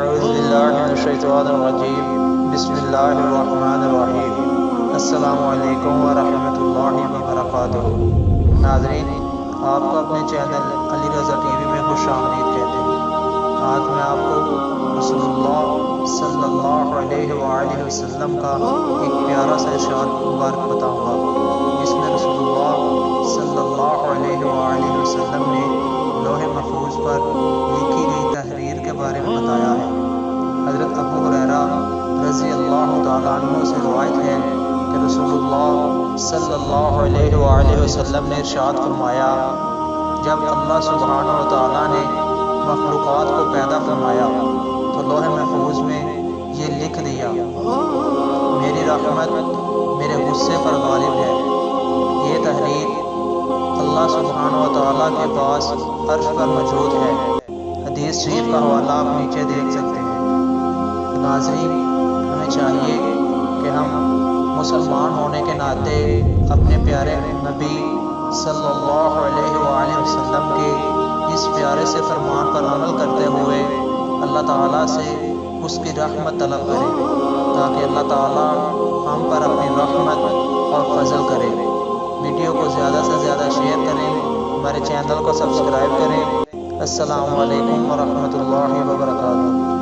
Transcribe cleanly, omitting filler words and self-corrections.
اعوذ باللہ من الشیطان الرجیم بسم اللہ الرحمن الرحیم السلام علیکم ورحمۃ اللہ وبرکاتہ۔ ناظرین، آپ کو اپنے channel Ali Raza T V میں خوش آمدید کہتے ہیں۔ آج میں آپ کو رسول اللہ صلی اللہ علیہ وآلہ وسلم کا ایک پیارا سا ارشاد مبارک بتاؤں گا، جس میں رسول اللہ صلی اللہ علیہ وآلہ وسلم نے لوح محفوظ پر لکھی گئی تحریر کے بارے میں بتایا ہے۔ حضرت ابو ہریرہ رضی اللہ تعالیٰ عنہ سے روایت ہے کہ رسول اللہ صلی اللہ علیہ وآلہ وسلم نے ارشاد فرمایا، جب اللہ سبحانہ و تعالیٰ نے مخلوقات کو پیدا فرمایا تو لوح محفوظ میں یہ لکھ دیا، میری رحمت میرے غصے پر غالب ہے۔ یہ تحریر اللہ سبحانہ و تعالیٰ کے پاس عرش پر موجود ہے۔ حدیث شریف کا حوالہ آپ نیچے دیکھ سکتے ہیں۔ ناظرین، ہمیں چاہیے کہ ہم مسلمان ہونے کے ناطے اپنے پیارے نبی صلی اللہ علیہ وآلہ وسلم کے اس پیارے سے فرمان پر عمل کرتے ہوئے اللہ تعالیٰ سے اس کی رحمت طلب کریں، تاکہ اللہ تعالیٰ ہم پر اپنی رحمت اور فضل کرے۔ ویڈیو کو زیادہ سے زیادہ شیئر کریں، ہمارے چینل کو سبسکرائب کریں۔ السلام علیکم ورحمۃ اللہ وبرکاتہ۔